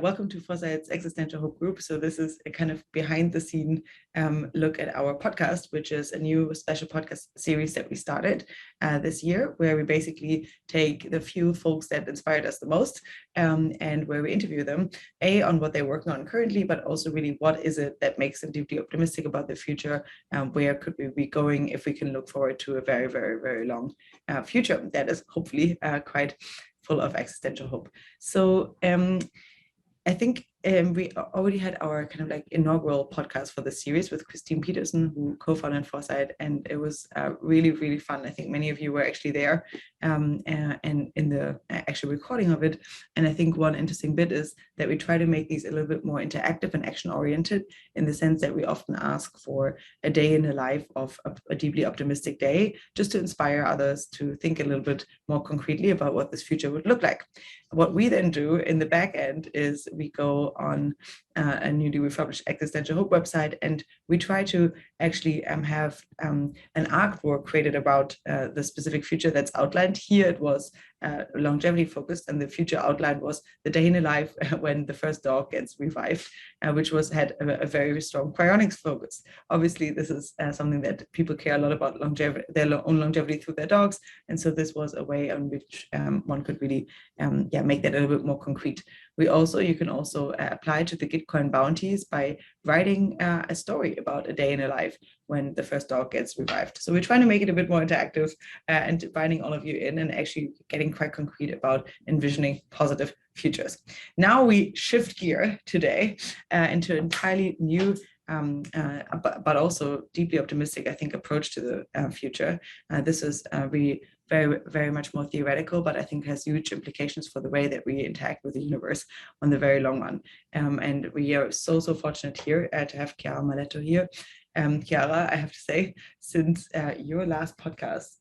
welcome to Foresight's Existential Hope group. So this is a kind of behind the scene look at our podcast, which is a new special podcast series that we started this year, where we basically take the few folks that inspired us the most and where we interview them, on what they're working on currently, but also really what is it that makes them deeply optimistic about the future, where could we be going if we can look forward to a very, very, very long future that is hopefully quite full of existential hope. So I think we already had our kind of like inaugural podcast for the series with Christine Peterson, who co-founded Foresight, and it was really, really fun. I think many of you were actually there and in the actual recording of it. And I think one interesting bit is that we try to make these a little bit more interactive and action-oriented, in the sense that we often ask for a day in the life of a deeply optimistic day, just to inspire others to think a little bit more concretely about what this future would look like. What we then do in the back end is we go on a newly refurbished Existential Hope website, and we try to actually have an artwork created about the specific future that's outlined. Here it was longevity focused, and the future outline was the day in the life when the first dog gets revived, which had a very strong cryonics focus. Obviously, this is something that people care a lot about, longevity, their own longevity through their dogs, and so this was a way on which one could really make that a little bit more concrete. You can also apply to the Gitcoin bounties by writing a story about a day in a life when the first dog gets revived. So we're trying to make it a bit more interactive and inviting all of you in and actually getting quite concrete about envisioning positive futures. Now we shift gear today into an entirely new but also deeply optimistic, I think, approach to the future. This is really very, very much more theoretical, but I think has huge implications for the way that we interact with the universe on the very long run. And we are so fortunate here to have Chiara Marletto here. Chiara, I have to say, since your last podcast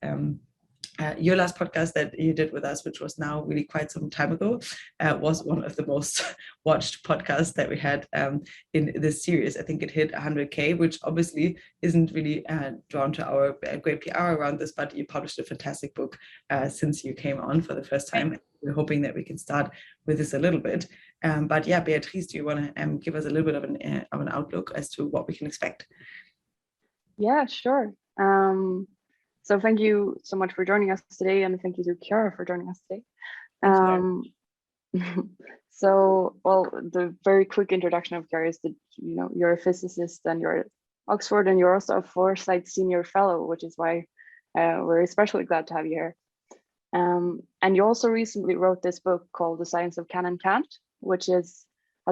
that you did with us, which was now really quite some time ago, was one of the most watched podcasts that we had in this series. I think it hit 100K, which obviously isn't really drawn to our great PR around this, but you published a fantastic book since you came on for the first time. We're hoping that we can start with this a little bit. But yeah, Beatrice, do you want to give us a little bit of an outlook as to what we can expect? Yeah, sure. So thank you so much for joining us today, and thank you to Chiara for joining us today. So, well, the very quick introduction of Chiara is that, you know, you're a physicist and you're at Oxford, and you're also a Foresight Senior Fellow, which is why we're especially glad to have you here. And you also recently wrote this book called The Science of Can and Can't, which has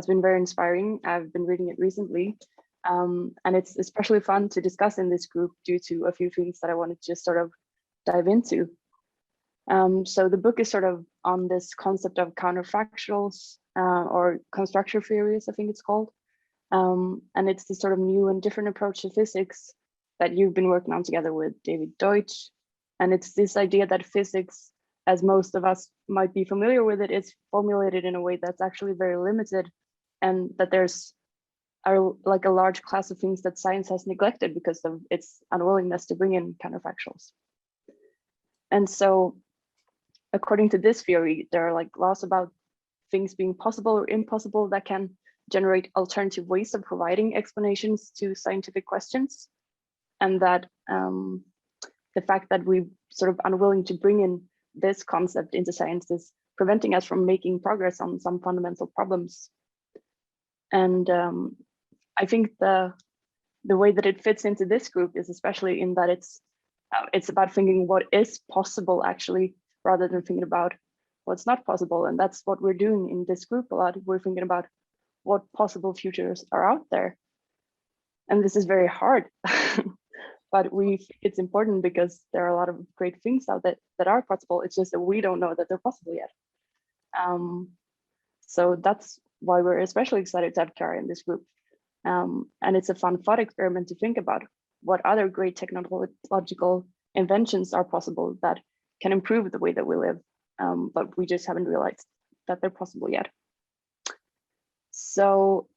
been very inspiring. I've been reading it recently. And it's especially fun to discuss in this group due to a few things that I wanted to just sort of dive into. So the book is sort of on this concept of counterfactuals or constructor theories, I think it's called. And it's this sort of new and different approach to physics that you've been working on together with David Deutsch. And it's this idea that physics, as most of us might be familiar with it, is formulated in a way that's actually very limited, and that there's like a large class of things that science has neglected because of its unwillingness to bring in counterfactuals. And so, according to this theory, there are like laws about things being possible or impossible that can generate alternative ways of providing explanations to scientific questions. And that the fact that we're sort of unwilling to bring in this concept into science is preventing us from making progress on some fundamental problems. And I think the way that it fits into this group is especially in that it's about thinking what is possible actually, rather than thinking about what's not possible. And that's what we're doing in this group a lot. We're thinking about what possible futures are out there. And this is very hard, but we think it's important because there are a lot of great things out there that are possible. It's just that we don't know that they're possible yet. So that's why we're especially excited to have Chiara in this group. And it's a fun thought experiment to think about what other great technological inventions are possible that can improve the way that we live, but we just haven't realized that they're possible yet. So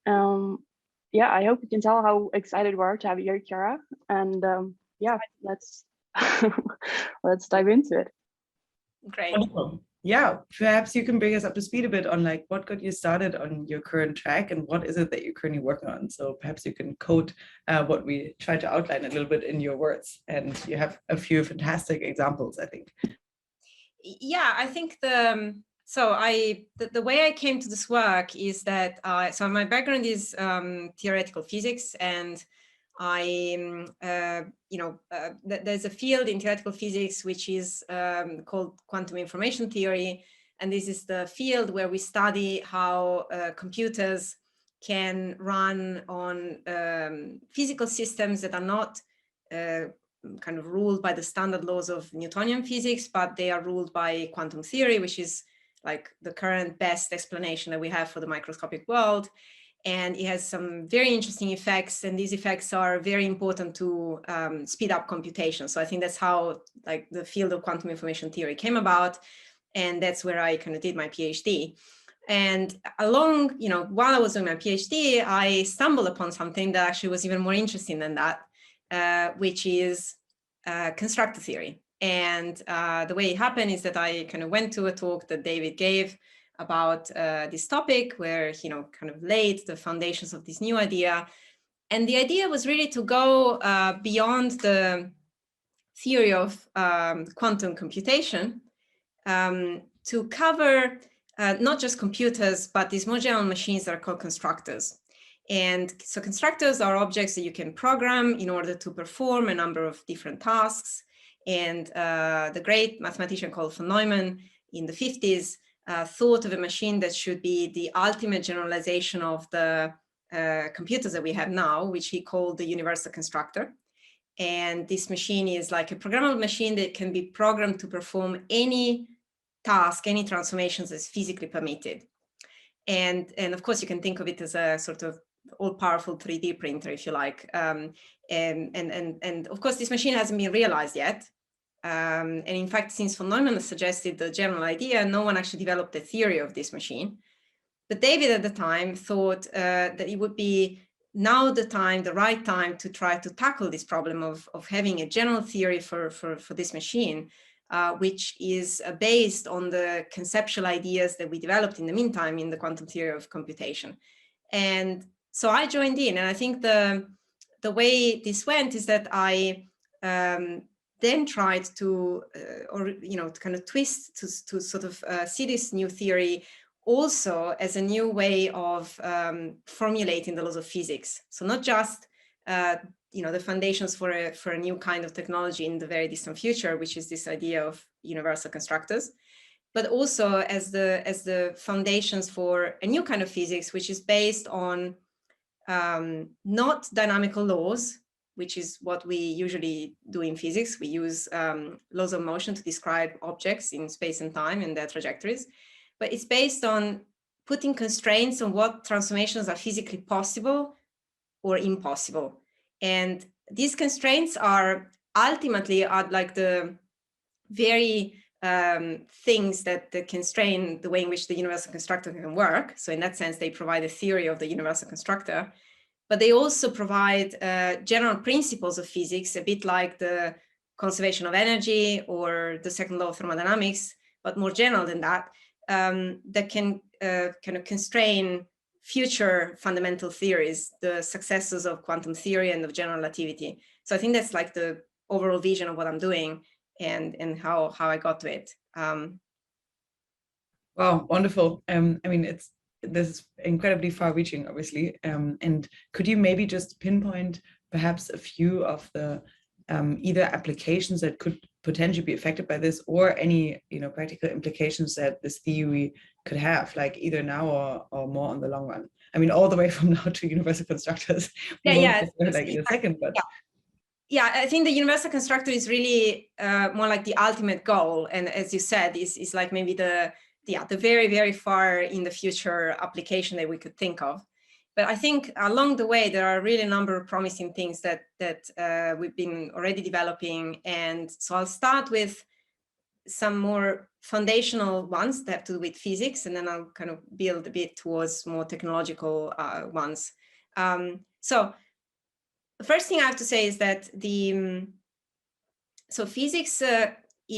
yeah, I hope you can tell how excited we are to have you here, Chiara. And yeah, let's let's dive into it. Great. Wonderful. Yeah, perhaps you can bring us up to speed a bit on like what got you started on your current track and what is it that you're currently working on. So perhaps you can quote what we try to outline a little bit in your words. And you have a few fantastic examples, I think. Yeah, I think the way I came to this work is that so my background is theoretical physics, and there's a field in theoretical physics which is called quantum information theory, and this is the field where we study how computers can run on physical systems that are not kind of ruled by the standard laws of Newtonian physics, but they are ruled by quantum theory, which is like the current best explanation that we have for the microscopic world. And it has some very interesting effects, and these effects are very important to speed up computation. So I think that's how like the field of quantum information theory came about, and that's where I kind of did my PhD. And along, while I was doing my PhD, I stumbled upon something that actually was even more interesting than that, which is constructor theory. And the way it happened is that I kind of went to a talk that David gave about this topic, where he kind of laid the foundations of this new idea. And the idea was really to go beyond the theory of quantum computation to cover not just computers, but these more general machines that are called constructors. And so constructors are objects that you can program in order to perform a number of different tasks. And the great mathematician called von Neumann in the 50s thought of a machine that should be the ultimate generalization of the computers that we have now, which he called the universal constructor. And this machine is like a programmable machine that can be programmed to perform any task, any transformations as physically permitted. And of course, you can think of it as a sort of all-powerful 3D printer, if you like. And of course, this machine hasn't been realized yet. And in fact, since von Neumann suggested the general idea, no one actually developed a theory of this machine. But David at the time thought that it would be now the right time to try to tackle this problem of having a general theory for this machine, which is based on the conceptual ideas that we developed in the meantime in the quantum theory of computation. And so I joined in, and I think the way this went is that I then tried to, to kind of twist to sort of see this new theory also as a new way of formulating the laws of physics. So not just the foundations for a new kind of technology in the very distant future, which is this idea of universal constructors, but also as the foundations for a new kind of physics, which is based on not dynamical laws, which is what we usually do in physics. We use laws of motion to describe objects in space and time and their trajectories, but it's based on putting constraints on what transformations are physically possible or impossible. And these constraints are ultimately like the very things that constrain the way in which the universal constructor can work. So in that sense, they provide a theory of the universal constructor, but they also provide general principles of physics, a bit like the conservation of energy or the second law of thermodynamics, but more general than that, that can kind of constrain future fundamental theories, the successors of quantum theory and of general relativity. So I think that's like the overall vision of what I'm doing and how I got to it. Wow, wonderful. I mean, this is incredibly far-reaching, obviously. And could you maybe just pinpoint perhaps a few of the either applications that could potentially be affected by this, or any practical implications that this theory could have, like either now or more on the long run? I mean, all the way from now to universal constructors. Like in a second, but. Yeah, I think the universal constructor is really more like the ultimate goal, and as you said, is like maybe the very, very far in the future application that we could think of. But I think along the way, there are really a number of promising things that we've been already developing. And so I'll start with some more foundational ones that have to do with physics, and then I'll kind of build a bit towards more technological ones. So the first thing I have to say is that so physics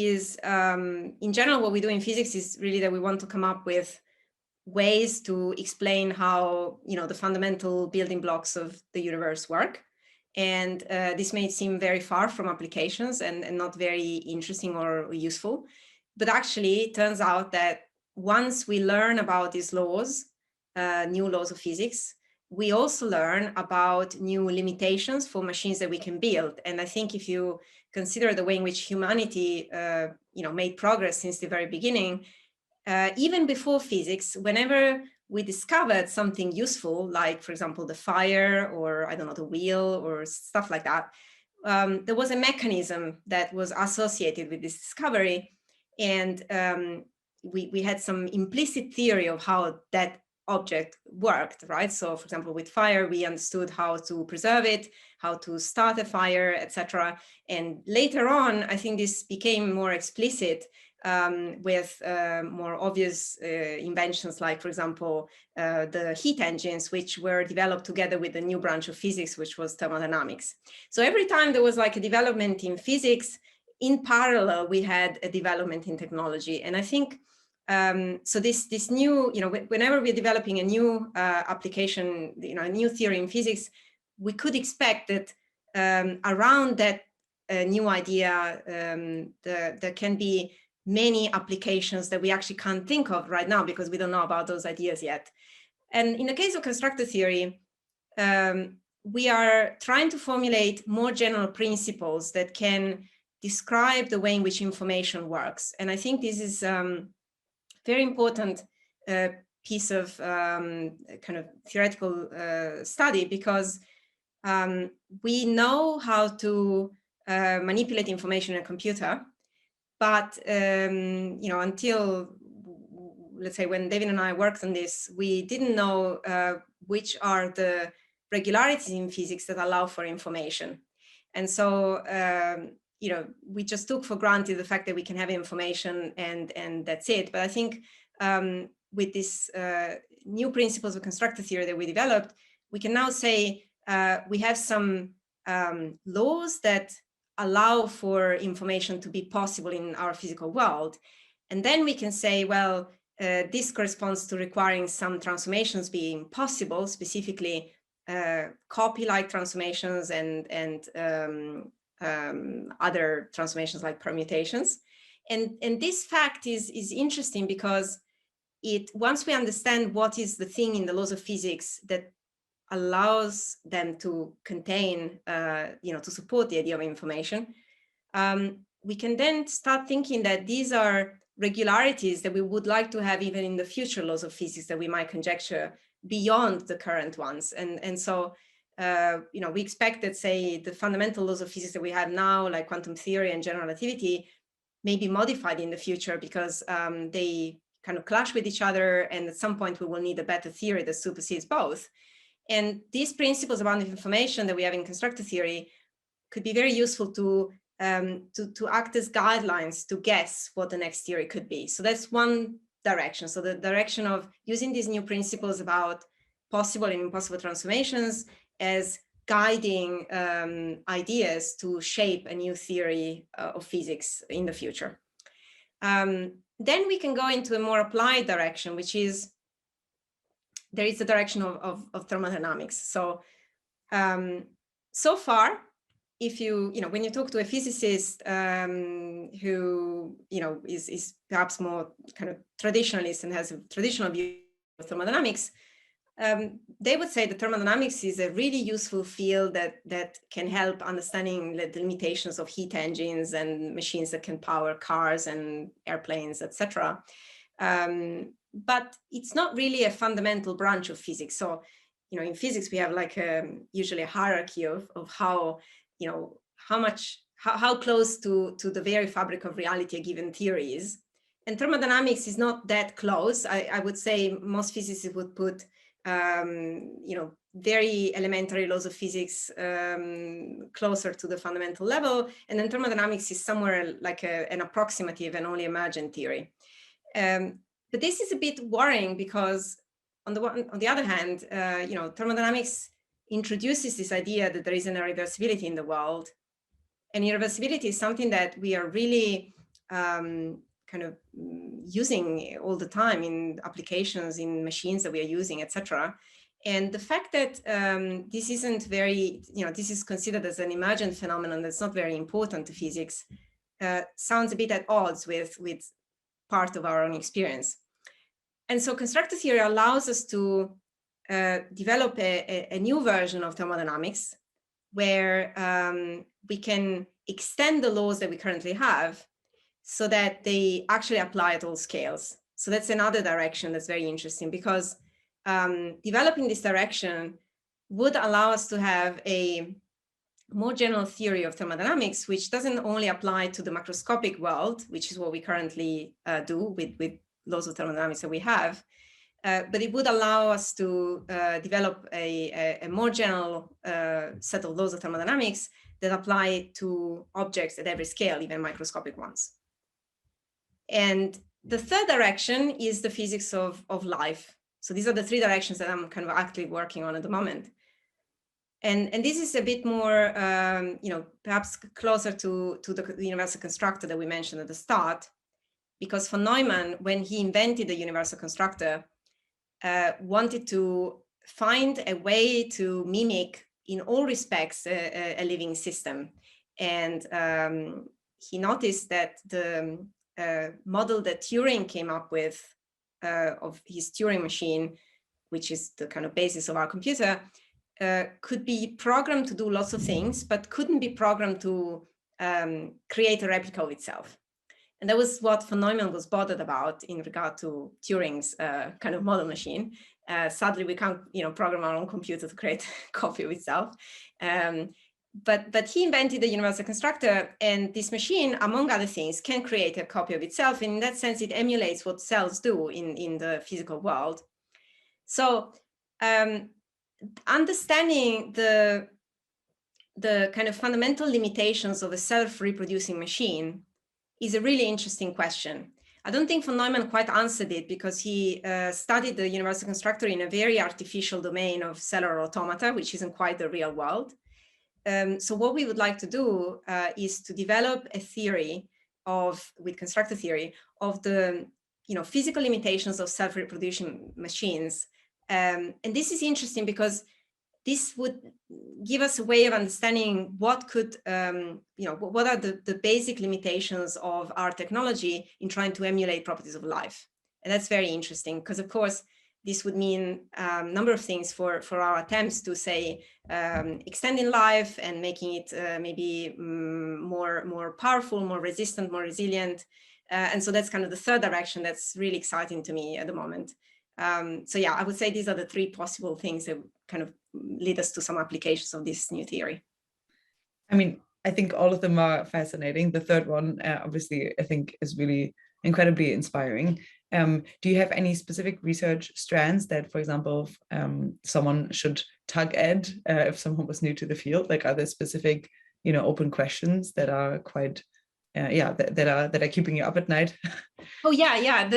is, in general, what we do in physics is really that we want to come up with ways to explain how, the fundamental building blocks of the universe work. And this may seem very far from applications and not very interesting or useful. But actually, it turns out that once we learn about these laws, new laws of physics, we also learn about new limitations for machines that we can build. And I think if you consider the way in which humanity made progress since the very beginning, even before physics, whenever we discovered something useful, like, for example, the fire, or I don't know, the wheel, or stuff like that, there was a mechanism that was associated with this discovery. And we had some implicit theory of how that object worked, right? So, for example, with fire, we understood how to preserve it, how to start a fire, etc. And later on, I think this became more explicit with more obvious inventions, like, for example, the heat engines, which were developed together with a new branch of physics, which was thermodynamics. So every time there was like a development in physics, in parallel, we had a development in technology. And I think, so this new, whenever we're developing a new application, a new theory in physics, we could expect that around that new idea, there can be many applications that we actually can't think of right now because we don't know about those ideas yet. And in the case of constructor theory, we are trying to formulate more general principles that can describe the way in which information works. And I think this is very important piece of kind of theoretical study, because we know how to manipulate information in a computer, but until, let's say, when David and I worked on this, we didn't know which are the regularities in physics that allow for information. And so we just took for granted the fact that we can have information and that's it. But I think with this new principles of constructor theory that we developed, we can now say we have some laws that allow for information to be possible in our physical world. And then we can say, well, this corresponds to requiring some transformations being possible, specifically copy-like transformations and other transformations like permutations. And this fact is interesting because once we understand what is the thing in the laws of physics that allows them to contain, to support the idea of information, we can then start thinking that these are regularities that we would like to have even in the future laws of physics that we might conjecture beyond the current ones. And so, we expect that, say, the fundamental laws of physics that we have now, like quantum theory and general relativity, may be modified in the future because they kind of clash with each other. And at some point, we will need a better theory that supersedes both. And these principles about information that we have in constructor theory could be very useful to act as guidelines to guess what the next theory could be. So that's one direction. So the direction of using these new principles about possible and impossible transformations as guiding ideas to shape a new theory of physics in the future. Then we can go into a more applied direction, which is there is the direction of thermodynamics. So, so far, if when you talk to a physicist who, is perhaps more kind of traditionalist and has a traditional view of thermodynamics, they would say that thermodynamics is a really useful field that can help understanding the limitations of heat engines and machines that can power cars and airplanes, etc. But it's not really a fundamental branch of physics. So, in physics, we have like usually a hierarchy of how, how close to the very fabric of reality a given theory is. And thermodynamics is not that close. I would say most physicists would put, very elementary laws of physics closer to the fundamental level. And then thermodynamics is somewhere like an approximative and only emergent theory. But this is a bit worrying because on the other hand, thermodynamics introduces this idea that there is an irreversibility in the world. And irreversibility is something that we are really kind of using all the time in applications, in machines that we are using, etc. And the fact that this isn't very, this is considered as an emergent phenomenon that's not very important to physics, sounds a bit at odds with part of our own experience. And so constructor theory allows us to develop a new version of thermodynamics where we can extend the laws that we currently have so that they actually apply at all scales. So that's another direction that's very interesting, because developing this direction would allow us to have a more general theory of thermodynamics, which doesn't only apply to the macroscopic world, which is what we currently do with laws of thermodynamics that we have, but it would allow us to develop a more general set of laws of thermodynamics that apply to objects at every scale, even microscopic ones. And the third direction is the physics of life. So these are the three directions that I'm kind of actively working on at the moment. And this is a bit more, perhaps closer to the universal constructor that we mentioned at the start, because von Neumann, when he invented the universal constructor, wanted to find a way to mimic in all respects a living system. And he noticed that the model that Turing came up with of his Turing machine, which is the kind of basis of our computer, could be programmed to do lots of things, but couldn't be programmed to create a replica of itself. And that was what von Neumann was bothered about in regard to Turing's kind of model machine. Sadly, we can't, program our own computer to create a copy of itself. But he invented the universal constructor, and this machine, among other things, can create a copy of itself. And in that sense, it emulates what cells do in the physical world. So understanding the kind of fundamental limitations of a self-reproducing machine is a really interesting question. I don't think von Neumann quite answered it, because he studied the universal constructor in a very artificial domain of cellular automata, which isn't quite the real world. So what we would like to do is to develop a theory with constructor theory of the physical limitations of self-reproducing machines. And this is interesting because this would give us a way of understanding what could, what are the basic limitations of our technology in trying to emulate properties of life. And that's very interesting, because of course, this would mean a number of things for our attempts to say extending life and making it maybe more powerful, more resistant, more resilient. And so that's kind of the third direction that's really exciting to me at the moment. So yeah, I would say these are the three possible things that kind of lead us to some applications of this new theory. I mean, I think all of them are fascinating. The third one, obviously, I think is really incredibly inspiring. Do you have any specific research strands that, for example, someone should tug at if someone was new to the field? Like, are there specific, open questions that are quite, that are keeping you up at night? Oh yeah,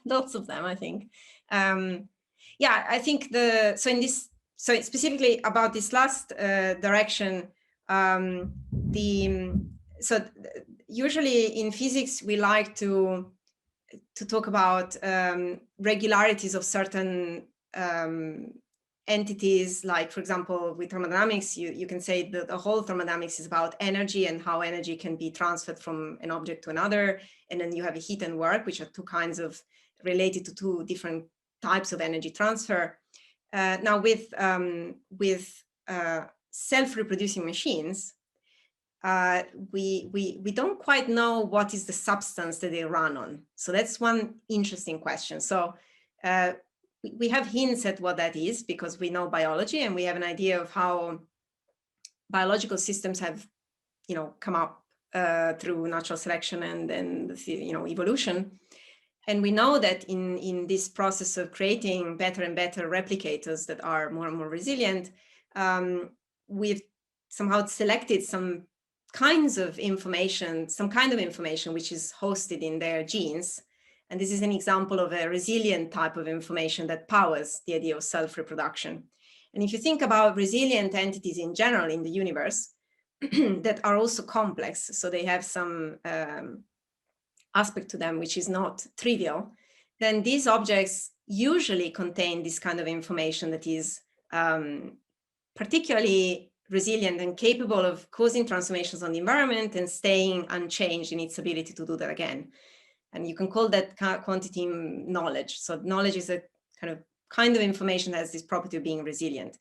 lots of them, I think. I think so specifically about this last direction, usually in physics we like to talk about regularities of certain entities. Like, for example, with thermodynamics, you can say that the whole thermodynamics is about energy and how energy can be transferred from an object to another. And then you have a heat and work, which are two kinds of related to two different types of energy transfer. Now with self-reproducing machines, we don't quite know what is the substance that they run on. So that's one interesting question. So we have hints at what that is, because we know biology and we have an idea of how biological systems have, come up through natural selection and evolution. And we know that in this process of creating better and better replicators that are more and more resilient, we've somehow selected some kind of information which is hosted in their genes. And this is an example of a resilient type of information that powers the idea of self-reproduction. And if you think about resilient entities in general in the universe that are also complex, so they have some aspect to them, which is not trivial, then these objects usually contain this kind of information that is particularly resilient and capable of causing transformations on the environment and staying unchanged in its ability to do that again. And you can call that quantity knowledge. So knowledge is a kind of information that has this property of being resilient.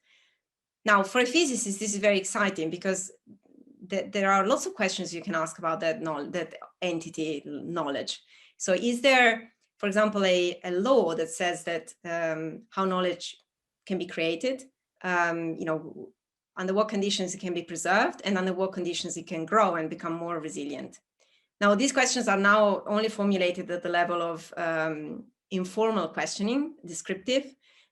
Now, for a physicist, this is very exciting because there are lots of questions you can ask about that entity knowledge. So is there, for example, a law that says that how knowledge can be created, under what conditions it can be preserved, and under what conditions it can grow and become more resilient? Now, these questions are now only formulated at the level of informal questioning, descriptive,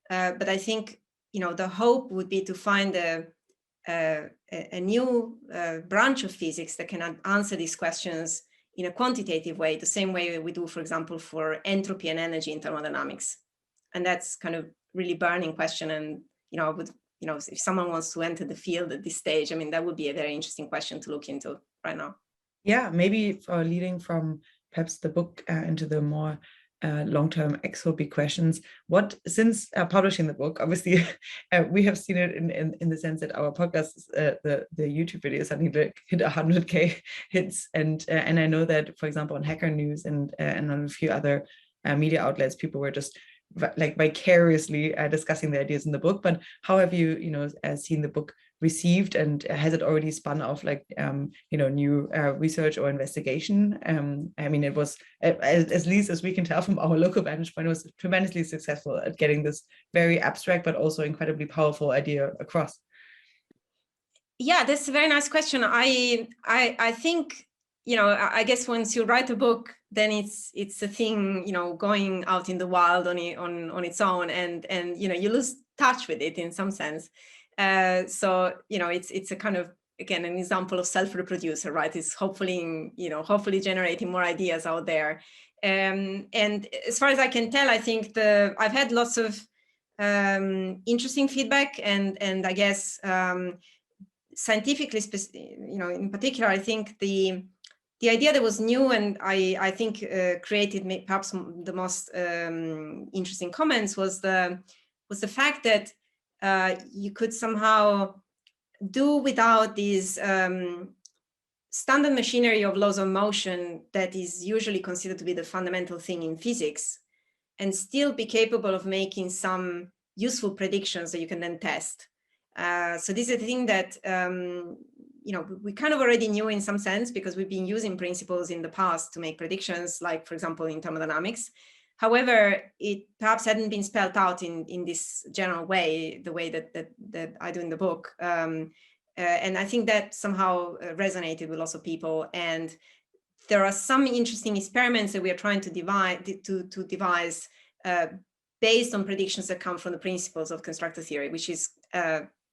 but I think the hope would be to find a new branch of physics that can answer these questions in a quantitative way, the same way we do, for example, for entropy and energy in thermodynamics. And that's kind of really burning question. And if someone wants to enter the field at this stage, I mean, that would be a very interesting question to look into right now. Yeah, maybe for leading from perhaps the book into the more long-term exotopy questions. Since publishing the book, obviously we have seen it in the sense that our podcast, the YouTube videos suddenly hit 100K hits, and I know that, for example, on Hacker News and on a few other media outlets, people were just like vicariously discussing the ideas in the book. But how have you seen the book received, and has it already spun off new research or investigation? I mean, it was, at least as we can tell from our local vantage point, it was tremendously successful at getting this very abstract but also incredibly powerful idea across. Yeah, that's a very nice question. I think, I guess once you write a book, then it's a thing, going out in the wild on its own, and you lose touch with it in some sense. So it's a kind of, again, an example of self-reproducer, right? It's hopefully generating more ideas out there. And as far as I can tell, I think I've had lots of interesting feedback, and I guess scientifically, in particular, I think the idea that was new and I think created perhaps the most interesting comments was the fact that you could somehow do without these standard machinery of laws of motion that is usually considered to be the fundamental thing in physics, and still be capable of making some useful predictions that you can then test. So this is a thing that we kind of already knew in some sense, because we've been using principles in the past to make predictions, like, for example, in thermodynamics. However, it perhaps hadn't been spelled out in this general way, the way that I do in the book. And I think that somehow resonated with lots of people. And there are some interesting experiments that we are trying to devise based on predictions that come from the principles of constructor theory, which is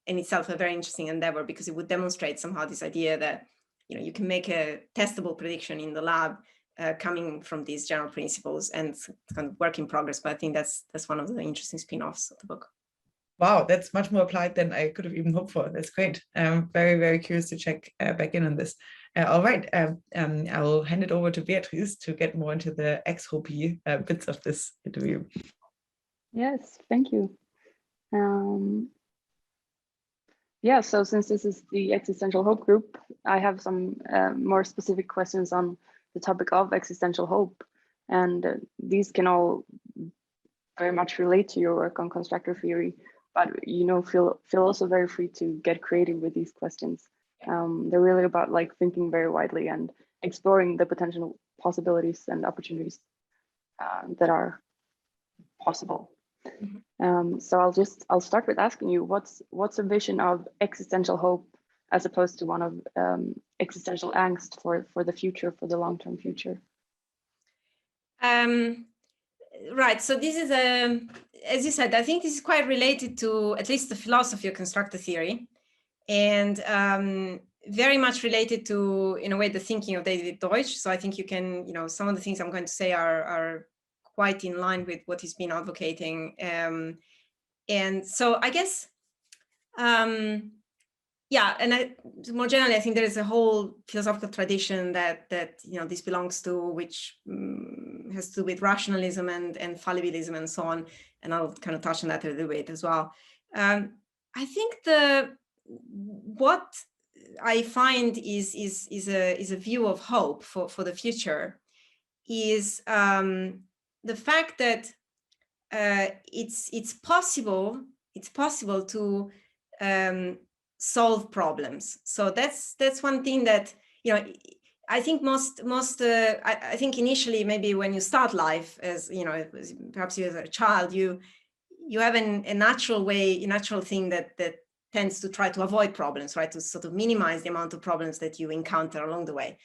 in itself a very interesting endeavor, because it would demonstrate somehow this idea that you can make a testable prediction in the lab coming from these general principles, and it's kind of work in progress. But I think that's one of the interesting spin-offs of the book. Wow, that's much more applied than I could have even hoped for. That's great. I'm very, very curious to check back in on this. All right, I will hand it over to Beatrice to get more into the exotopy bits of this interview. Yes, thank you. Yeah, so since this is the Existential Hope group, I have some more specific questions on the topic of existential hope. And these can all very much relate to your work on constructor theory, but feel also very free to get creative with these questions. They're really about thinking very widely and exploring the potential possibilities and opportunities that are possible. So I'll start with asking you, what's a vision of existential hope as opposed to one of existential angst for the future, for the long-term future? Right. So this is as you said, I think this is quite related to at least the philosophy of constructor theory, and very much related to, in a way, the thinking of David Deutsch. So I think you can, some of the things I'm going to say are quite in line with what he's been advocating. And so I guess Yeah, and more generally, I think there is a whole philosophical tradition that this belongs to, which has to do with rationalism and fallibilism and so on. And I'll kind of touch on that a little bit as well. I think what I find is a view of hope for the future is the fact that it's possible to solve problems. So that's one thing that I think I think initially, maybe when you start life, as perhaps you as a child, you have a natural thing that tends to try to avoid problems, right? To sort of minimize the amount of problems that you encounter along the way.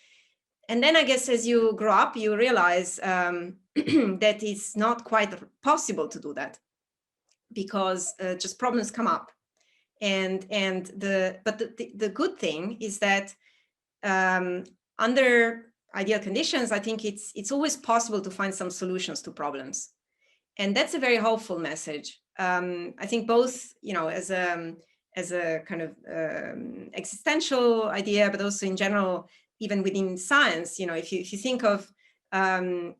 And then I guess as you grow up, you realize that it's not quite possible to do that, because just problems come up. But the good thing is that under ideal conditions, I think it's always possible to find some solutions to problems. And that's a very hopeful message. I think both, as a kind of existential idea, but also in general, even within science, if you think of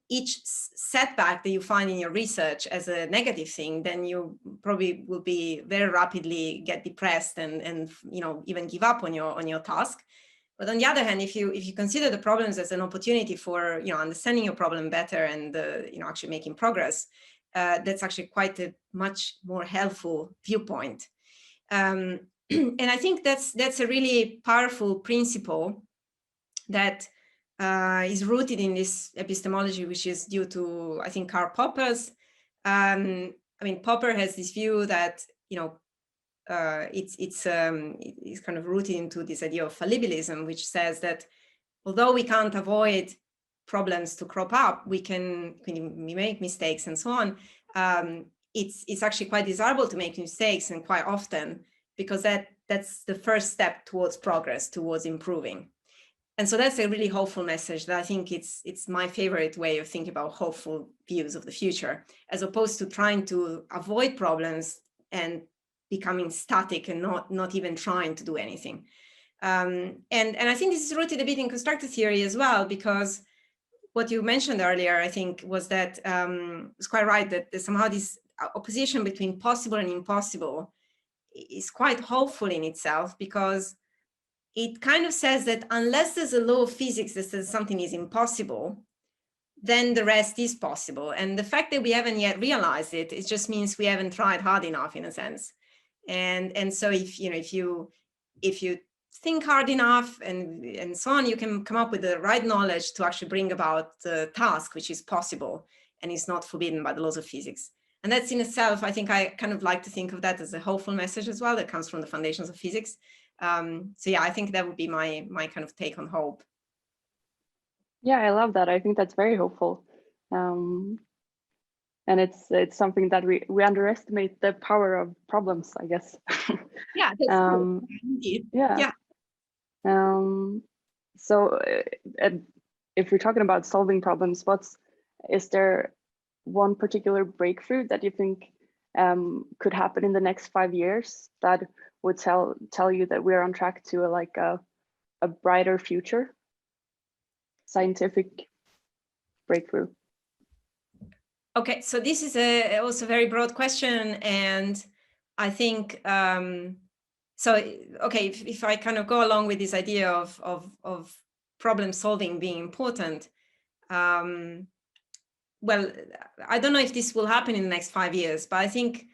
each setback that you find in your research as a negative thing, then you probably will be very rapidly get depressed and even give up on your task. But on the other hand, if you consider the problems as an opportunity for understanding your problem better and actually making progress, that's actually quite a much more helpful viewpoint. And I think that's a really powerful principle that is rooted in this epistemology, which is due to, I think, Karl Popper's. Popper has this view that it's kind of rooted into this idea of fallibilism, which says that although we can't avoid problems to crop up, we make mistakes and so on. It's actually quite desirable to make mistakes, and quite often, because that's the first step towards progress, towards improving. And so that's a really hopeful message that I think it's my favorite way of thinking about hopeful views of the future, as opposed to trying to avoid problems and becoming static and not even trying to do anything. And I think this is rooted a bit in constructor theory as well, because what you mentioned earlier, I think, was that it's quite right that there's somehow this opposition between possible and impossible is quite hopeful in itself, because it kind of says that unless there's a law of physics that says something is impossible, then the rest is possible. And the fact that we haven't yet realized it just means we haven't tried hard enough, in a sense. And so if you think hard enough and so on, you can come up with the right knowledge to actually bring about the task which is possible and is not forbidden by the laws of physics. And that's in itself, I think I kind of like to think of that as a hopeful message as well, that comes from the foundations of physics. So yeah, I think that would be my kind of take on hope. Yeah, I love that. I think that's very hopeful. And it's something that we underestimate the power of problems, I guess. Yeah, that's true. Indeed. Yeah. So if we're talking about solving problems, is there one particular breakthrough that you think could happen in the next 5 years that would tell you that we're on track to a brighter future? Scientific breakthrough. Okay, so this is also a very broad question, and I think if I kind of go along with this idea of problem solving being important, well, I don't know if this will happen in the next 5 years, but I think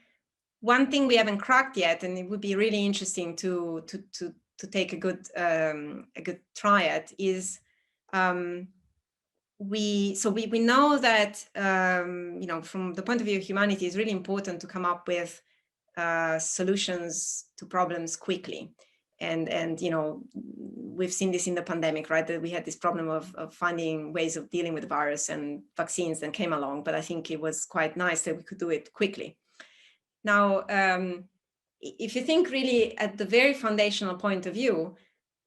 one thing we haven't cracked yet, and it would be really interesting to take a good try at, is we know that from the point of view of humanity, it's really important to come up with solutions to problems quickly. And we've seen this in the pandemic, right? That we had this problem of finding ways of dealing with the virus, and vaccines then came along. But I think it was quite nice that we could do it quickly. Now, if you think really at the very foundational point of view,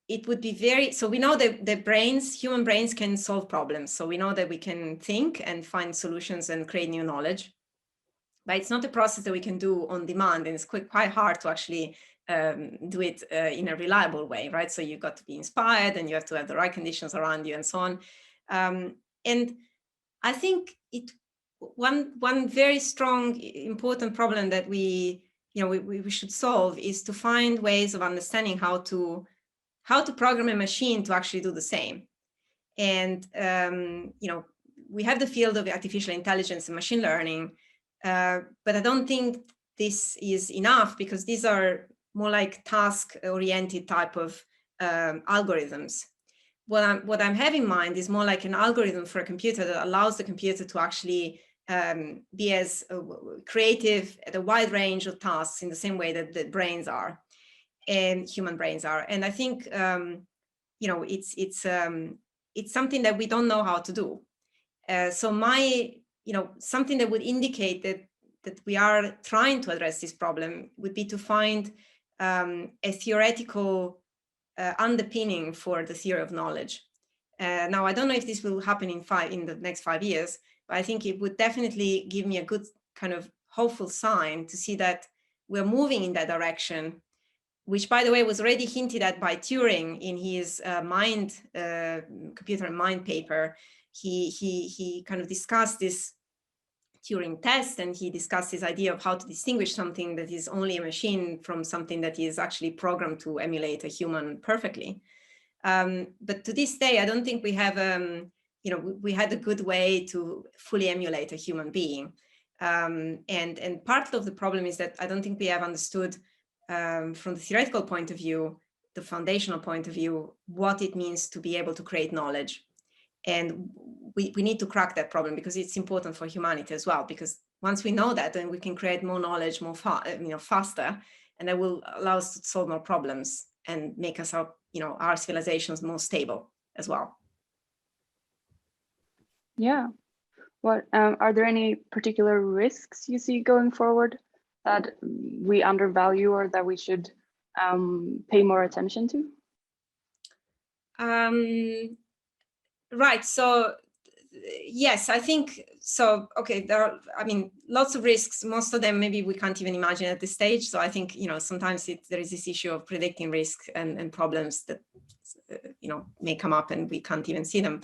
it would be so we know that human brains can solve problems. So we know that we can think and find solutions and create new knowledge. but it's not a process that we can do on demand, and it's quite hard to actually do it in a reliable way, right? So you've got to be inspired, and you have to have the right conditions around you, and so on. And I think one very strong, important problem that we should solve is to find ways of understanding how to program a machine to actually do the same. And we have the field of artificial intelligence and machine learning, but I don't think this is enough, because these are more like task-oriented type of algorithms. What I'm having in mind is more like an algorithm for a computer that allows the computer to actually be as creative at a wide range of tasks in the same way that the brains are, and human brains are. And I think it's something that we don't know how to do. So something that would indicate that we are trying to address this problem would be to find a theoretical underpinning for the theory of knowledge. Now, I don't know if this will happen in the next 5 years, but I think it would definitely give me a good kind of hopeful sign to see that we're moving in that direction, which, by the way, was already hinted at by Turing in his computer and mind paper. He kind of discussed this Turing test, and he discussed this idea of how to distinguish something that is only a machine from something that is actually programmed to emulate a human perfectly. But to this day, I don't think we have, we had a good way to fully emulate a human being. And part of the problem is that I don't think we have understood from the theoretical point of view, the foundational point of view, what it means to be able to create knowledge. And we need to crack that problem, because it's important for humanity as well, because once we know that, then we can create more knowledge more faster, and that will allow us to solve more problems and make us our civilizations more stable as well. Yeah. What are there any particular risks you see going forward that we undervalue or that we should pay more attention to? Right. So yes, I think so. Okay, there are, lots of risks. Most of them maybe we can't even imagine at this stage. So I think, sometimes there is this issue of predicting risk and problems that, may come up and we can't even see them.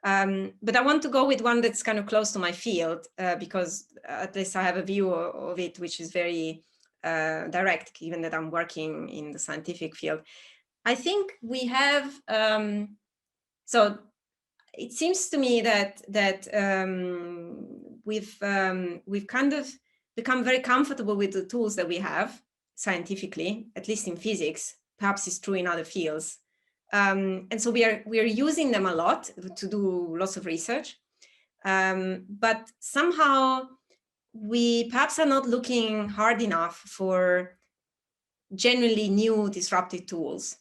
But I want to go with one that's kind of close to my field, because at least I have a view of it, which is very direct, given that I'm working in the scientific field. I think we have, so it seems to me that we've kind of become very comfortable with the tools that we have scientifically, at least in physics. Perhaps it's true in other fields. And so we are using them a lot to do lots of research, but somehow we perhaps are not looking hard enough for genuinely new disruptive tools,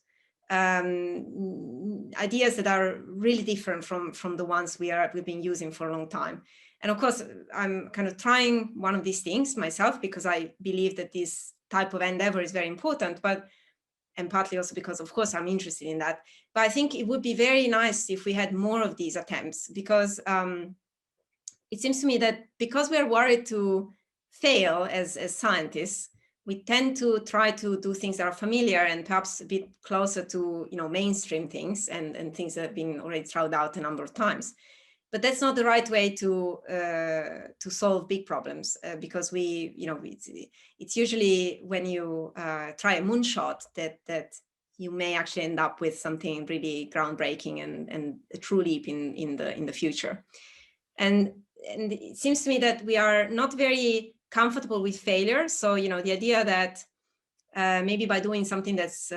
ideas that are really different from the ones we've been using for a long time. And of course, I'm kind of trying one of these things myself, because I believe that this type of endeavor is very important, and partly also because, of course, I'm interested in that. But I think it would be very nice if we had more of these attempts, because it seems to me that because we're worried to fail as scientists, we tend to try to do things that are familiar and perhaps a bit closer to mainstream things and things that have been already tried out a number of times. But that's not the right way to solve big problems, because it's usually when you try a moonshot that you may actually end up with something really groundbreaking and a true leap in the future. And it seems to me that we are not very comfortable with failure. So the idea that maybe by doing something that's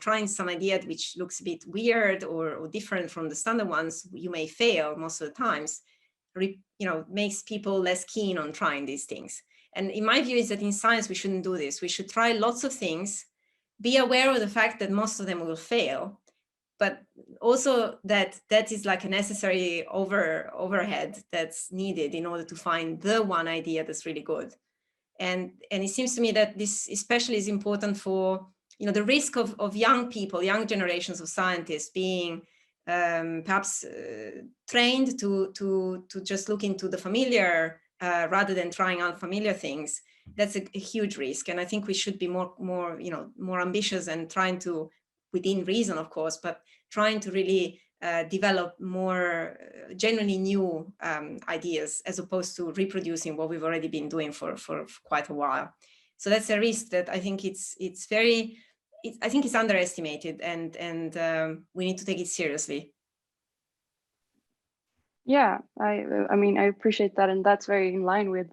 trying some idea which looks a bit weird or different from the standard ones, you may fail most of the times, makes people less keen on trying these things. And in my view is that in science we shouldn't do this. We should try lots of things, be aware of the fact that most of them will fail, but also that is like a necessary overhead that's needed in order to find the one idea that's really good. And it seems to me that this especially is important for the risk of young people, young generations of scientists being perhaps trained to just look into the familiar rather than trying unfamiliar things, that's a huge risk. And I think we should be more ambitious and trying to, within reason, of course, but trying to really develop more genuinely new ideas, as opposed to reproducing what we've already been doing for quite a while. So that's a risk that I think I think it's underestimated, and we need to take it seriously. Yeah, I mean, I appreciate that, and that's very in line with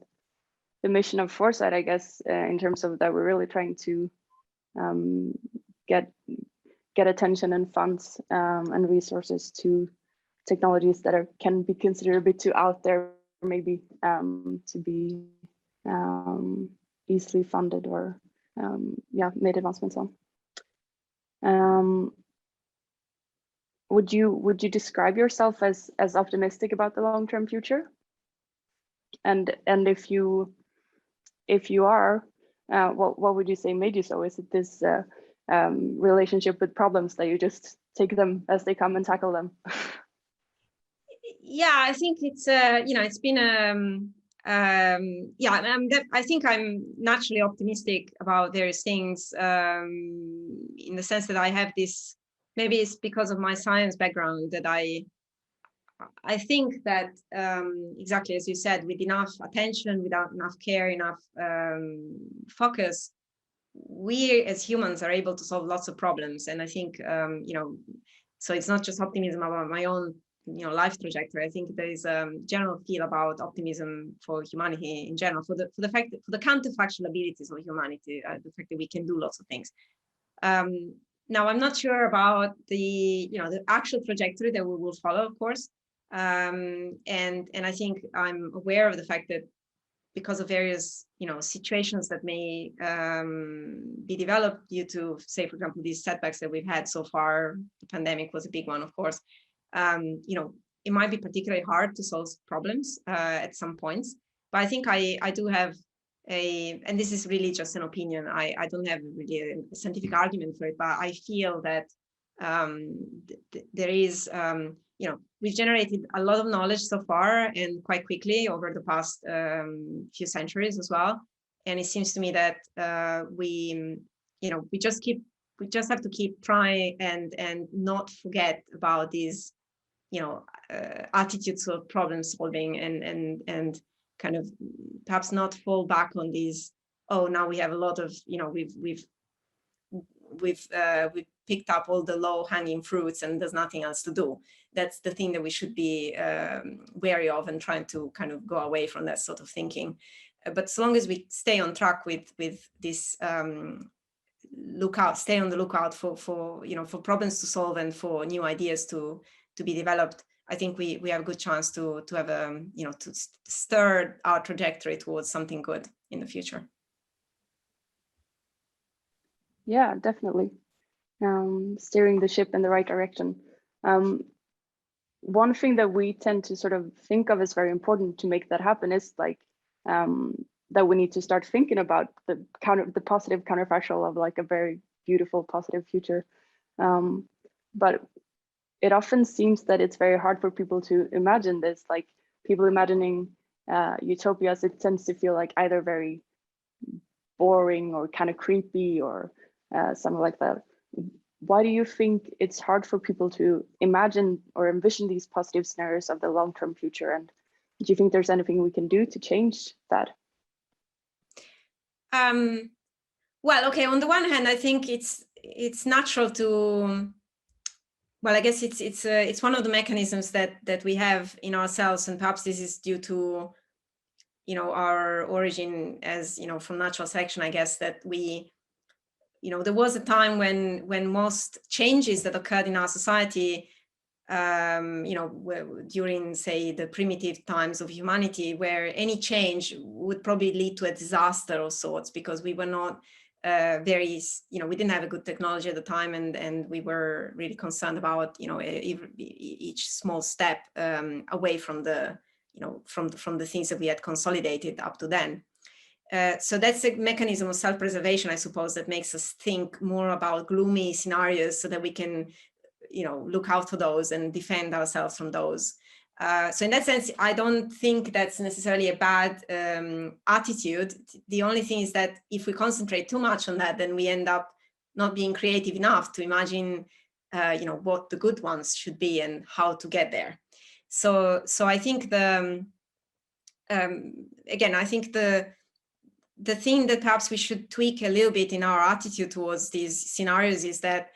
the mission of Foresight, I guess, in terms of that we're really trying to get attention and funds and resources to technologies that can be considered a bit too out there, maybe, to be easily funded or made advancements on. Would you describe yourself as optimistic about the long-term future? And if you are, what would you say made you so? Is it this relationship with problems that you just take them as they come and tackle them? Yeah, I think it's it's been I think I'm naturally optimistic about various things, in the sense that I have this. Maybe it's because of my science background that I think that exactly as you said, with enough attention, without enough care, enough focus, we as humans are able to solve lots of problems. And I think so it's not just optimism about my own life trajectory. I think there is a general feel about optimism for humanity in general, for the fact that, for the counterfactual abilities of humanity, the fact that we can do lots of things. Now, I'm not sure about the actual trajectory that we will follow, of course, and I think I'm aware of the fact that because of various situations that may be developed due to, say, for example, these setbacks that we've had so far. The pandemic was a big one, of course. It might be particularly hard to solve problems at some points, but I think I do have and this is really just an opinion, I don't have really a scientific argument for it, but I feel that there is, we've generated a lot of knowledge so far, and quite quickly over the past few centuries as well. And it seems to me that we just have to keep trying and not forget about these, attitudes of problem solving, and kind of perhaps not fall back on these, oh, now we have a lot of, we've picked up all the low-hanging fruits and there's nothing else to do. That's the thing that we should be wary of, and trying to kind of go away from that sort of thinking. But as long as we stay on track with this stay on the lookout for problems to solve and for new ideas to be developed, I think we have a good chance to have to stir our trajectory towards something good in the future. Yeah, definitely. Steering the ship in the right direction. One thing that we tend to sort of think of as very important to make that happen is like that we need to start thinking about the positive counterfactual of like a very beautiful positive future. But it often seems that it's very hard for people to imagine this. Like people imagining utopias, it tends to feel like either very boring or kind of creepy or something like that. Why do you think it's hard for people to imagine or envision these positive scenarios of the long-term future? And do you think there's anything we can do to change that? Well, okay, on the one hand, I think it's natural to, well, I guess it's one of the mechanisms that we have in ourselves, and perhaps this is due to our origin as from natural selection, I guess, that we there was a time when most changes that occurred in our society during, say, the primitive times of humanity, where any change would probably lead to a disaster of sorts, because we were not we didn't have a good technology at the time, and we were really concerned about each small step away from the from the things that we had consolidated up to then. So that's a mechanism of self-preservation, I suppose, that makes us think more about gloomy scenarios so that we can look out for those and defend ourselves from those. So in that sense, I don't think that's necessarily a bad attitude. The only thing is that if we concentrate too much on that, then we end up not being creative enough to imagine, what the good ones should be and how to get there. So I think I think the thing that perhaps we should tweak a little bit in our attitude towards these scenarios is that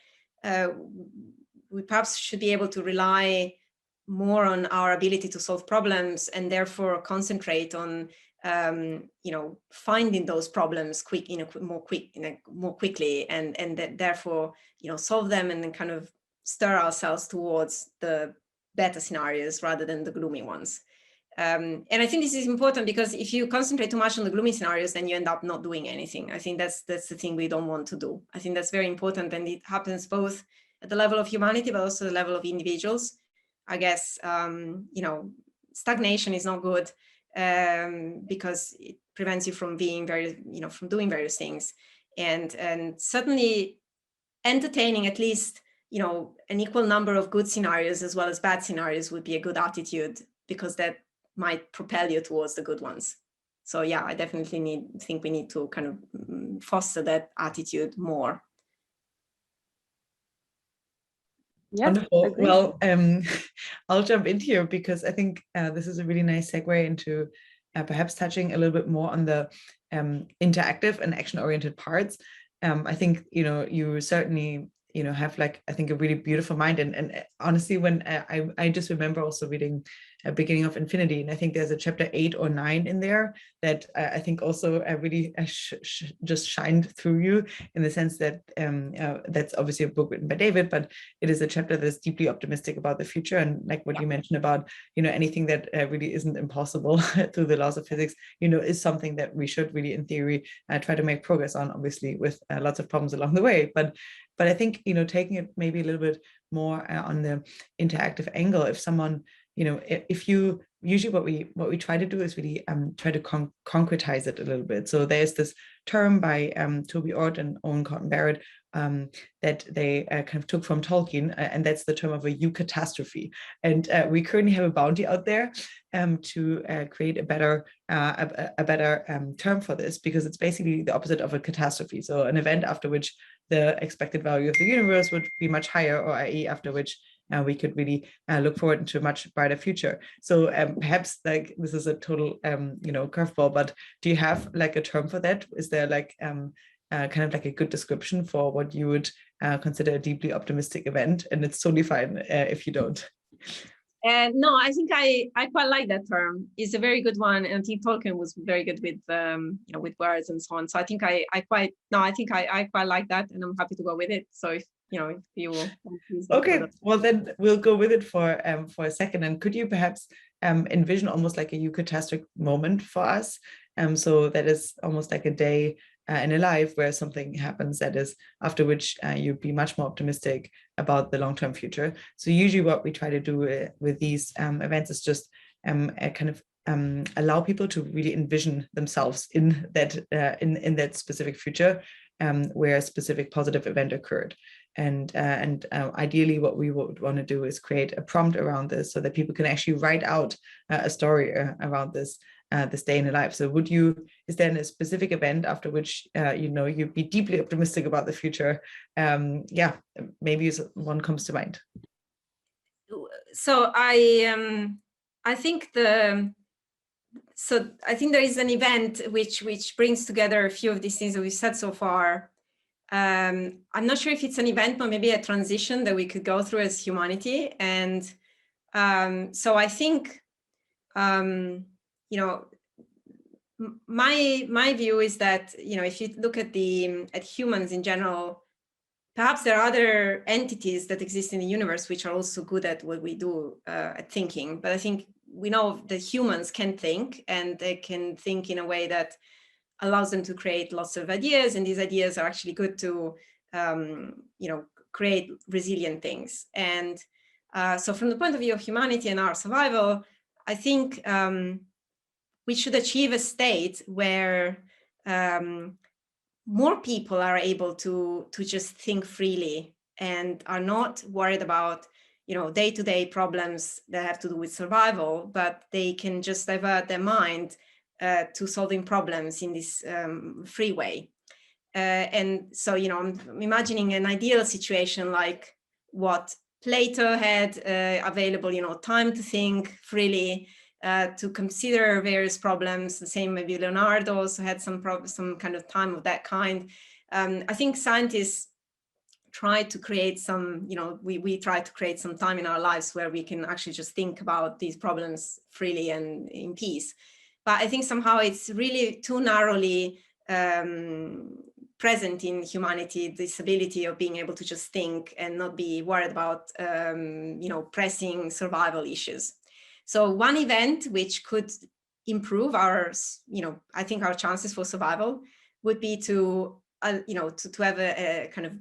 we perhaps should be able to rely more on our ability to solve problems, and therefore concentrate on finding those problems more quickly, and therefore solve them, and then kind of stir ourselves towards the better scenarios rather than the gloomy ones. And I think this is important, because if you concentrate too much on the gloomy scenarios, then you end up not doing anything. I think that's the thing we don't want to do. I think that's very important, and it happens both at the level of humanity, but also the level of individuals. I guess, stagnation is not good, because it prevents you from being from doing various things. And certainly entertaining at least, an equal number of good scenarios as well as bad scenarios would be a good attitude, because that might propel you towards the good ones. So yeah, I definitely think we need to kind of foster that attitude more. Yeah, wonderful. agreed. Well, I'll jump in here, because I think this is a really nice segue into perhaps touching a little bit more on the interactive and action-oriented parts. I think, you certainly, have I think a really beautiful mind. And honestly, when I just remember also reading Beginning of Infinity, and I think there's a chapter 8 or 9 in there that I think also really just shined through you, in the sense that that's obviously a book written by David, but it is a chapter that's deeply optimistic about the future, and like what you mentioned about anything that really isn't impossible through the laws of physics, is something that we should really, in theory, try to make progress on, obviously with lots of problems along the way. But I think taking it maybe a little bit more on the interactive angle, if someone if you usually what we try to do is really try to concretize it a little bit. So there's this term by Toby Ord and Owen Cotton Barrett that they kind of took from Tolkien, and that's the term of a eucatastrophe. And we currently have a bounty out there to create a better term for this, because it's basically the opposite of a catastrophe. So an event after which the expected value of the universe would be much higher, or i.e. after which we could really look forward into a much brighter future. So perhaps this is a total curveball, but do you have a term for that? Is there kind of a good description for what you would consider a deeply optimistic event? And it's totally fine if you don't. No, I think I quite like that term. It's a very good one, and I think Tolkien was very good with with words and so on. So I think I quite like that, and I'm happy to go with it. So if you will. Okay, well then we'll go with it for a second. And could you perhaps envision almost like a eucharistic moment for us? So that is almost like a day in a life where something happens that is after which you'd be much more optimistic about the long-term future. So usually what we try to do with these events is just kind of allow people to really envision themselves in that specific future where a specific positive event occurred. And ideally what we would want to do is create a prompt around this, so that people can actually write out a story around this day in a life. So is there a specific event after which you'd be deeply optimistic about the future? Maybe one comes to mind. So I think there is an event which brings together a few of these things that we've said so far. I'm not sure if it's an event, but maybe a transition that we could go through as humanity. And so I think, my view is that, if you look at humans in general, perhaps there are other entities that exist in the universe which are also good at what we do at thinking. But I think we know that humans can think, and they can think in a way that allows them to create lots of ideas, and these ideas are actually good to, create resilient things. And so from the point of view of humanity and our survival, I think we should achieve a state where more people are able to just think freely and are not worried about, day-to-day problems that have to do with survival, but they can just divert their mind to solving problems in this free way. And so, I'm imagining an ideal situation like what Plato had available, time to think freely, to consider various problems. The same, maybe Leonardo also had some kind of time of that kind. I think scientists try to create some, we try to create some time in our lives where we can actually just think about these problems freely and in peace. But I think somehow it's really too narrowly present in humanity, this ability of being able to just think and not be worried about, pressing survival issues. So one event which could improve our, I think our chances for survival would be to have a kind of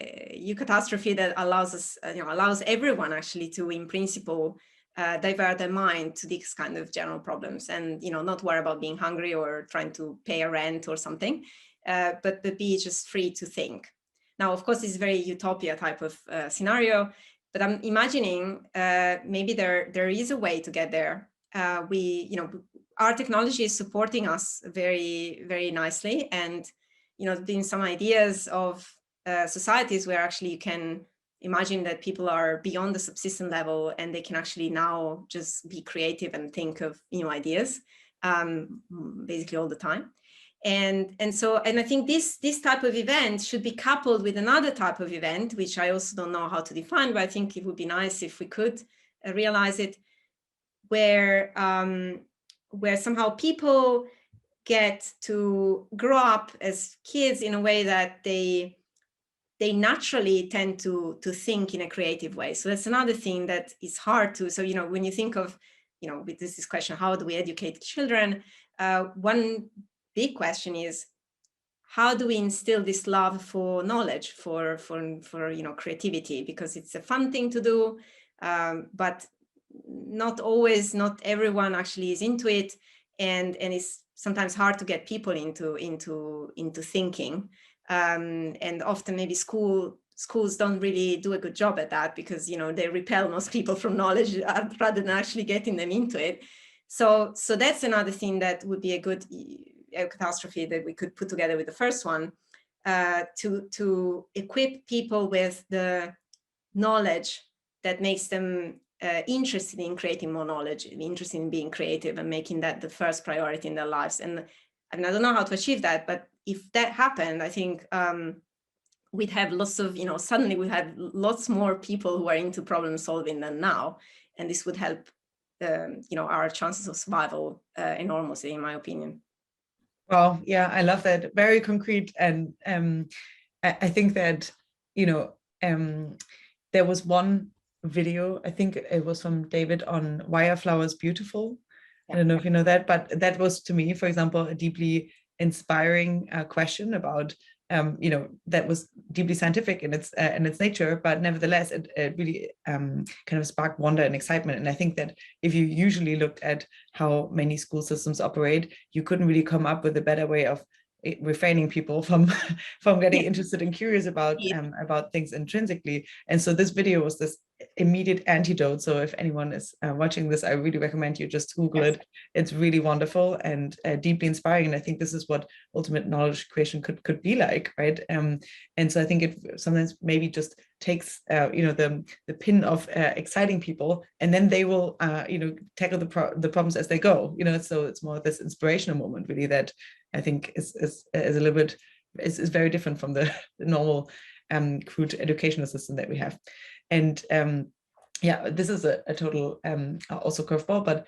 a catastrophe that allows us, allows everyone actually to, in principle, divert their mind to these kind of general problems, and not worry about being hungry or trying to pay a rent or something, but be just free to think. Now, of course, this is a very utopia type of scenario, but I'm imagining maybe there is a way to get there. Our technology is supporting us very, very nicely, and been some ideas of societies where actually you can imagine that people are beyond the subsistence level and they can actually now just be creative and think of new ideas basically all the time. And I think this type of event should be coupled with another type of event, which I also don't know how to define, but I think it would be nice if we could realize it, where somehow people get to grow up as kids in a way that they naturally tend to think in a creative way. So that's another thing that is hard to, so, when you think of, with this question, how do we educate children? One big question is, how do we instill this love for knowledge, for creativity? Because it's a fun thing to do, but not everyone actually is into it, and it's sometimes hard to get people into thinking, and often maybe schools don't really do a good job at that, because they repel most people from knowledge rather than actually getting them into it. So that's another thing that would be a good catastrophe that we could put together with the first one, to equip people with the knowledge that makes them interested in creating more knowledge, interested in being creative and making that the first priority in their lives. And I don't know how to achieve that, but if that happened, I think we'd have lots of, suddenly we have lots more people who are into problem solving than now. And this would help, our chances of survival enormously, in my opinion. Well, yeah, I love that. Very concrete. And I think that, there was one video, I think it was from David, on why are flowers beautiful? I don't know if you know that, but that was, to me, for example, a deeply inspiring question about, that was deeply scientific in its nature, but nevertheless, it really kind of sparked wonder and excitement. And I think that if you usually looked at how many school systems operate, you couldn't really come up with a better way of refraining people from getting interested and curious about things intrinsically. And so this video was this immediate antidote. So if anyone is watching this, I really recommend you just Google it. It's really wonderful and deeply inspiring. And I think this is what ultimate knowledge creation could be like, right? And so I think it sometimes maybe just takes the pin of exciting people, and then they will tackle the problems as they go. So it's more this inspirational moment, really, that I think is a little bit is very different from the normal crude educational system that we have. And this is a total also curveball, but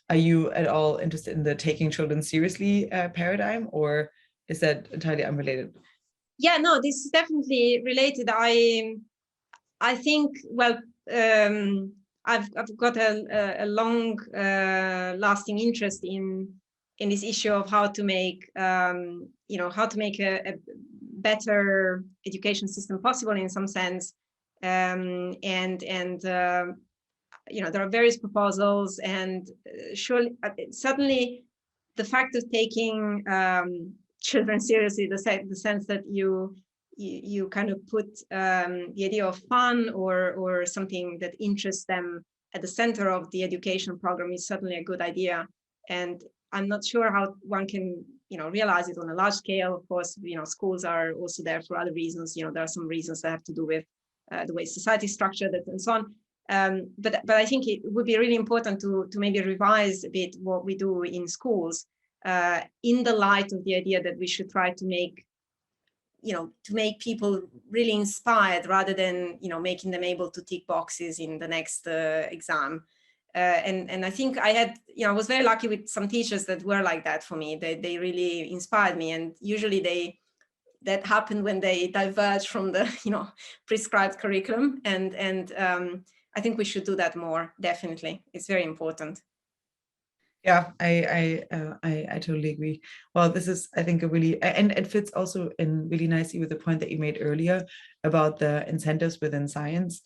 are you at all interested in the taking children seriously paradigm, or is that entirely unrelated? Yeah, no, this is definitely related. I think, well, I've got a long lasting interest in this issue of how to make a better education system possible in some sense, and there are various proposals, and surely suddenly the fact of taking children seriously, the sense that you you kind of put the idea of fun or something that interests them at the center of the education program is certainly a good idea. And I'm not sure how one can, realize it on a large scale. Of course, schools are also there for other reasons. There are some reasons that have to do with the way society is structured and so on. But I think it would be really important to maybe revise a bit what we do in schools in the light of the idea that we should try to make people really inspired rather than, making them able to tick boxes in the next exam. And I think I was very lucky with some teachers that were like that for me. They really inspired me. And usually that happened when they diverge from the, prescribed curriculum. And I think we should do that more, definitely. It's very important. Yeah, I totally agree. Well, this is, I think, a really, and it fits also in really nicely with the point that you made earlier about the incentives within science,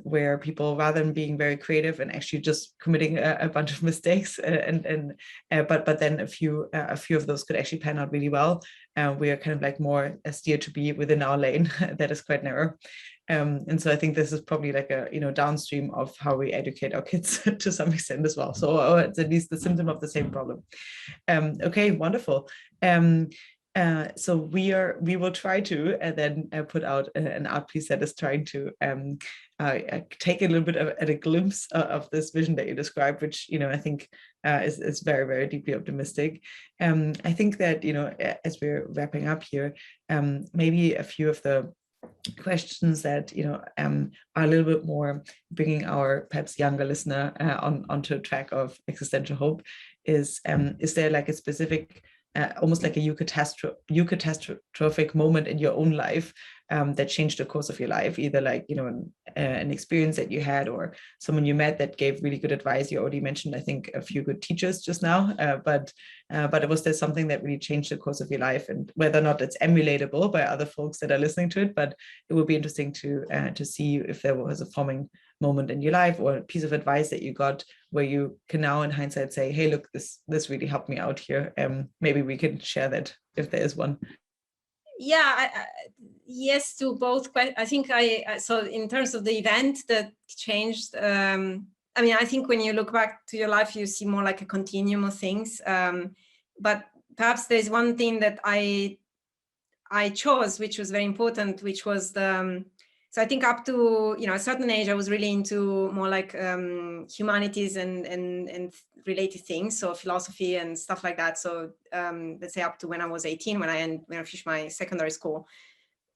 where people, rather than being very creative and actually just committing a bunch of mistakes, but then a few of those could actually pan out really well. We are kind of like more steered to be within our lane that is quite narrow. And so I think this is probably like a downstream of how we educate our kids to some extent as well. So it's at least the symptom of the same problem. Okay, wonderful. So we will try to then put out an art piece that is trying to take a little bit of a glimpse of this vision that you described, which I think is very, very deeply optimistic. I think that as we're wrapping up here, maybe a few of the questions that are a little bit more bringing our perhaps younger listener onto a track of existential hope is there like a specific almost like a eucatastrophic moment in your own life that changed the course of your life, either like an experience that you had or someone you met that gave really good advice? You already mentioned, I think, a few good teachers just now, but was there something that really changed the course of your life, and whether or not it's emulatable by other folks that are listening to it? But it would be interesting to see if there was a forming moment in your life or a piece of advice that you got where you can now in hindsight say, hey, look, this really helped me out here. Maybe we can share that if there is one. Yeah, yes to both. I think so in terms of the event that changed, I think when you look back to your life, you see more like a continuum of things. But perhaps there's one thing that I chose, which was very important, which was so I think up to a certain age, I was really into more like humanities and related things, so philosophy and stuff like that. So let's say up to when I was 18, when I finished my secondary school.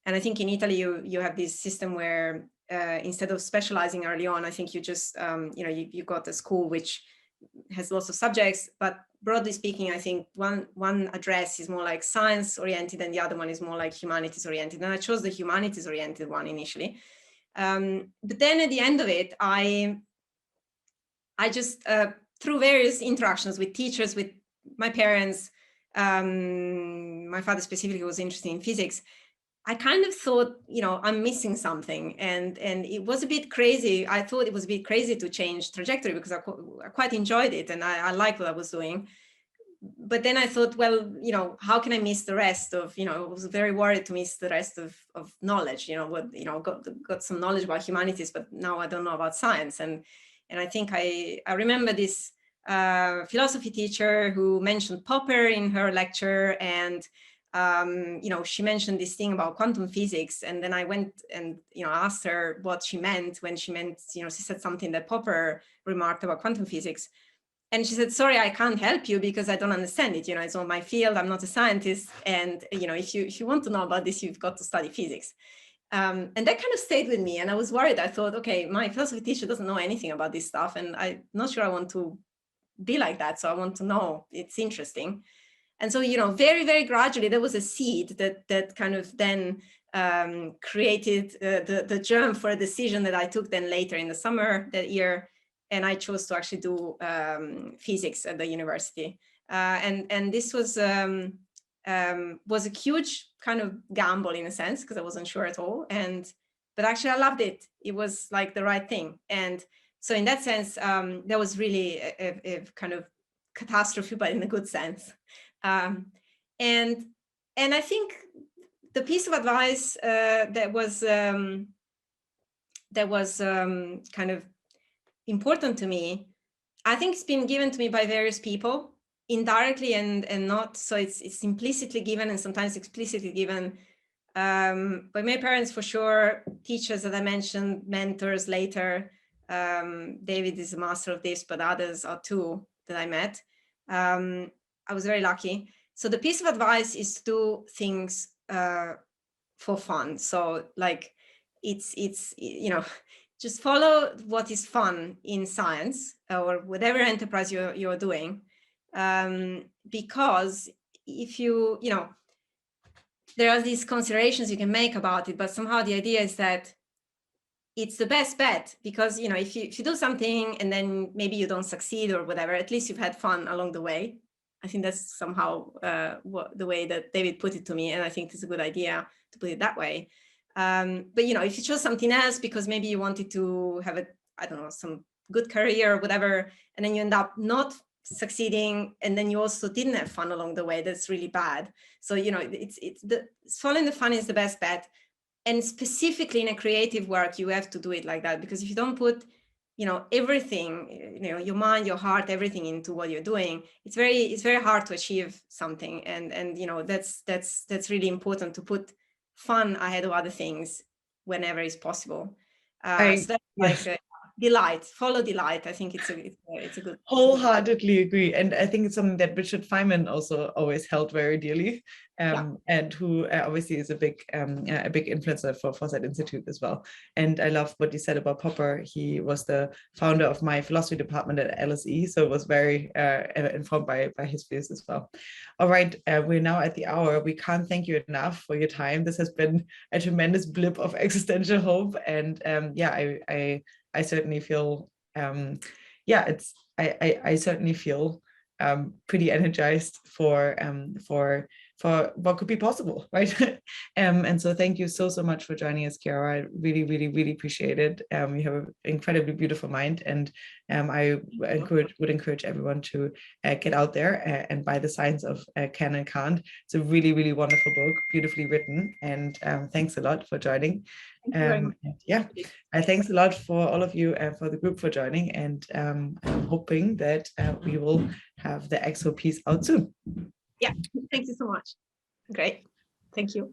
And I think in Italy you have this system where instead of specializing early on, I think you just you got a school which has lots of subjects, but broadly speaking, I think one address is more like science oriented and the other one is more like humanities oriented. And I chose the humanities oriented one initially. But then at the end of it, I just, through various interactions with teachers, with my parents, my father specifically was interested in physics, I kind of thought, I'm missing something. And it was a bit crazy. I thought it was a bit crazy to change trajectory because I quite enjoyed it and I liked what I was doing. But then I thought, well, how can I miss the rest of, I was very worried to miss the rest of knowledge, got some knowledge about humanities, but now I don't know about science. And I think I remember this philosophy teacher who mentioned Popper in her lecture, and she mentioned this thing about quantum physics. And then I went and, asked her what she meant when she meant, she said something that Popper remarked about quantum physics. And she said, sorry, I can't help you because I don't understand it. It's not my field. I'm not a scientist. And, if you want to know about this, you've got to study physics. And that kind of stayed with me. And I was worried. I thought, okay, my philosophy teacher doesn't know anything about this stuff. And I'm not sure I want to be like that. So I want to know. It's interesting. And so, very, very gradually, there was a seed that kind of then created the germ for a decision that I took then later in the summer that year. And I chose to actually do physics at the university. And this was a huge kind of gamble in a sense, because I wasn't sure at all. But actually, I loved it. It was like the right thing. And so in that sense, that was really a kind of catastrophe, but in a good sense. And I think the piece of advice that was kind of important to me, I think it's been given to me by various people, indirectly and not. So it's implicitly given and sometimes explicitly given. By my parents, for sure, teachers that I mentioned, mentors later. David is a master of this, but others are too that I met. I was very lucky. So the piece of advice is to do things for fun. So like it's just follow what is fun in science or whatever enterprise you're doing, because if there are these considerations you can make about it, but somehow the idea is that it's the best bet, because if you do something and then maybe you don't succeed or whatever, at least you've had fun along the way. I think that's somehow the way that David put it to me, and I think it's a good idea to put it that way. But if you chose something else because maybe you wanted to have some good career or whatever, and then you end up not succeeding, and then you also didn't have fun along the way, that's really bad. So following the fun is the best bet. And specifically in a creative work, you have to do it like that, because if you don't put everything, your mind, your heart, everything into what you're doing, it's very hard to achieve something. And that's really important, to put fun ahead of other things whenever is possible. So that's like delight, follow delight. I think it's a good. Wholeheartedly agree, and I think it's something that Richard Feynman also always held very dearly, and who obviously is a big influencer for Foresight Institute as well. And I love what you said about Popper. He was the founder of my philosophy department at LSE, so it was very informed by his views as well. All right, we're now at the hour. We can't thank you enough for your time. This has been a tremendous blip of existential hope, and I certainly feel I certainly feel pretty energized for what could be possible, right? And so thank you so much for joining us, Chiara. I really, really, really appreciate it. You have an incredibly beautiful mind, and I would encourage everyone to get out there and buy The Science of Can and Can't. It's a really, really wonderful book, beautifully written, and thanks a lot for joining. Thanks a lot for all of you for the group for joining, and I'm hoping that we will have the EXO piece out soon. Yeah, thank you so much. Great. Thank you.